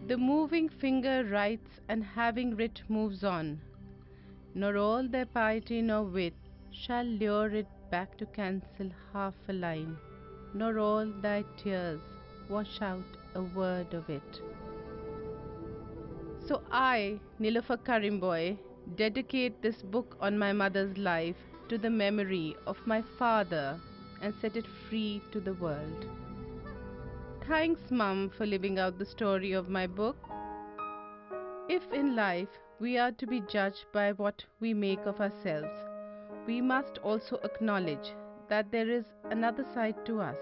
The moving finger writes and having writ moves on, nor all their piety nor wit shall lure it back to cancel half a line, nor all thy tears wash out a word of it. So I, Nilofer Karimboy, dedicate this book on my mother's life to the memory of my father and set it free to the world. Thanks, Mum, for living out the story of my book. If in life we are to be judged by what we make of ourselves, we must also acknowledge that there is another side to us,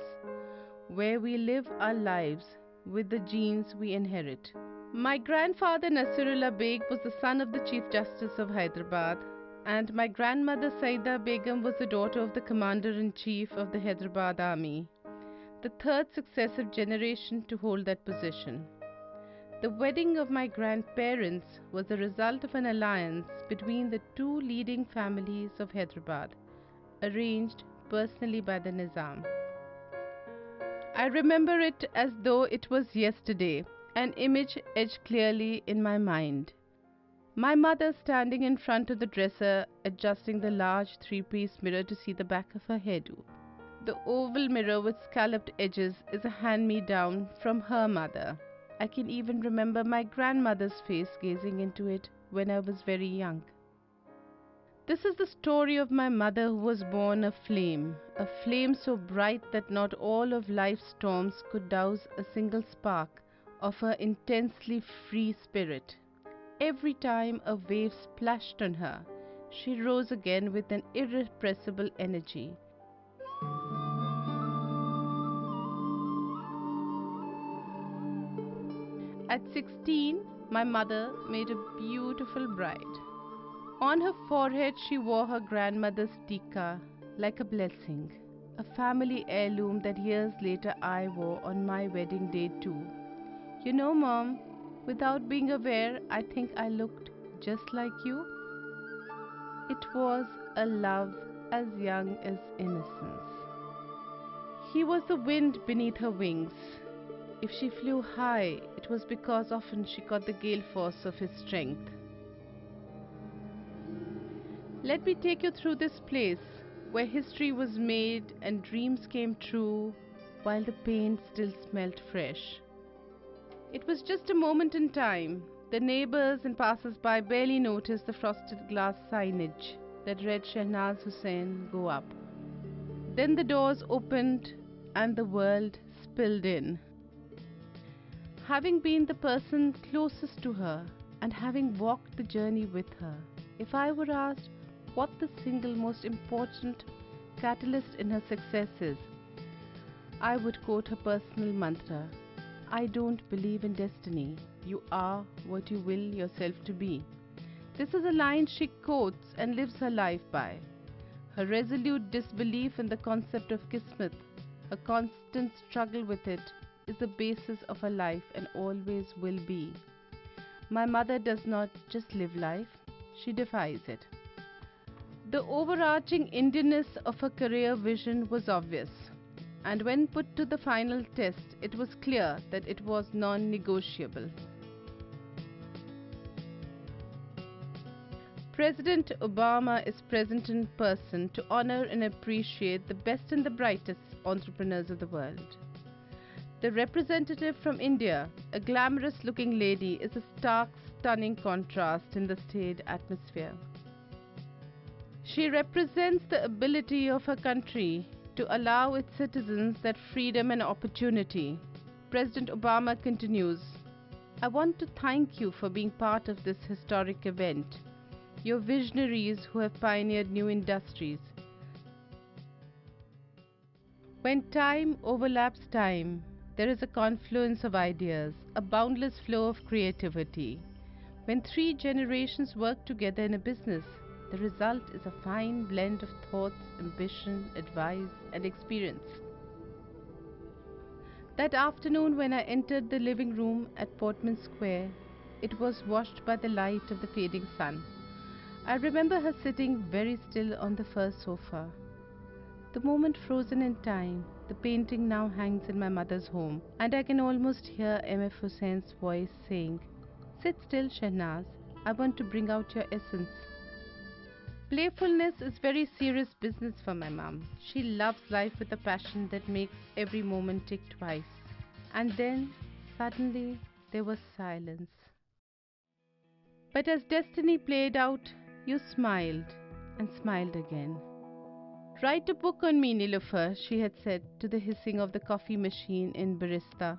where we live our lives with the genes we inherit. My grandfather Nasirullah Beg was the son of the Chief Justice of Hyderabad, and my grandmother Saida Begum was the daughter of the Commander-in-Chief of the Hyderabad Army, the third successive generation to hold that position. The wedding of my grandparents was the result of an alliance between the two leading families of Hyderabad, arranged personally by the Nizam. I remember it as though it was yesterday, an image etched clearly in my mind. My mother standing in front of the dresser, adjusting the large three-piece mirror to see the back of her hairdo. The oval mirror with scalloped edges is a hand-me-down from her mother. I can even remember my grandmother's face gazing into it when I was very young. This is the story of my mother who was born a flame so bright that not all of life's storms could douse a single spark of her intensely free spirit. Every time a wave splashed on her, she rose again with an irrepressible energy. At 16, my mother made a beautiful bride. On her forehead she wore her grandmother's tikka like a blessing, a family heirloom that years later I wore on my wedding day too. You know, Mom, without being aware, I think I looked just like you. It was a love as young as innocence. He was the wind beneath her wings. If she flew high, it was because often she caught the gale force of his strength. Let me take you through this place where history was made and dreams came true while the paint still smelt fresh. It was just a moment in time. The neighbors and passers-by barely noticed the frosted glass signage that read Shehnaz Hussain, go up. Then the doors opened and the world spilled in. Having been the person closest to her and having walked the journey with her, if I were asked what the single most important catalyst in her success is, I would quote her personal mantra, I don't believe in destiny. You are what you will yourself to be. This is a line she quotes and lives her life by. Her resolute disbelief in the concept of Kismet, her constant struggle with it, is the basis of her life and always will be. My mother does not just live life, she defies it. The overarching Indianness of her career vision was obvious, and when put to the final test, it was clear that it was non-negotiable. President Obama is present in person to honor and appreciate the best and the brightest entrepreneurs of the world. The representative from India, a glamorous-looking lady, is a stark, stunning contrast in the staid atmosphere. She represents the ability of her country to allow its citizens that freedom and opportunity. President Obama continues, I want to thank you for being part of this historic event. You're visionaries who have pioneered new industries. When time overlaps time, there is a confluence of ideas, a boundless flow of creativity. When 3 generations work together in a business, the result is a fine blend of thoughts, ambition, advice, and experience. That afternoon when I entered the living room at Portman Square, it was washed by the light of the fading sun. I remember her sitting very still on the first sofa. The moment frozen in time, the The painting now hangs in my mother's home, and I can almost hear M.F. Hussein's voice saying, "Sit still, Shehnaz. I want to bring out your essence." Playfulness is very serious business for my mum. She loves life with a passion that makes every moment tick twice. And then, suddenly, there was silence. But as destiny played out, you smiled and smiled again. "Write a book on me, Nilofer," she had said to the hissing of the coffee machine in Barista.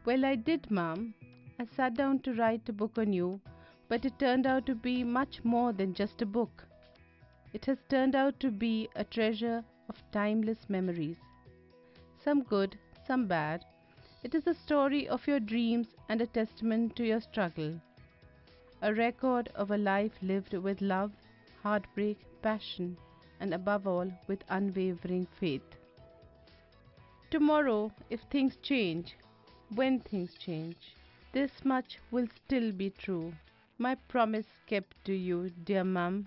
"Well, I did, Mum. I sat down to write a book on you, but it turned out to be much more than just a book. It has turned out to be a treasure of timeless memories. Some good, some bad. It is a story of your dreams and a testament to your struggle. A record of a life lived with love, heartbreak, passion, and above all, with unwavering faith. Tomorrow, if things change, when things change, this much will still be true. My promise kept to you, dear Mum."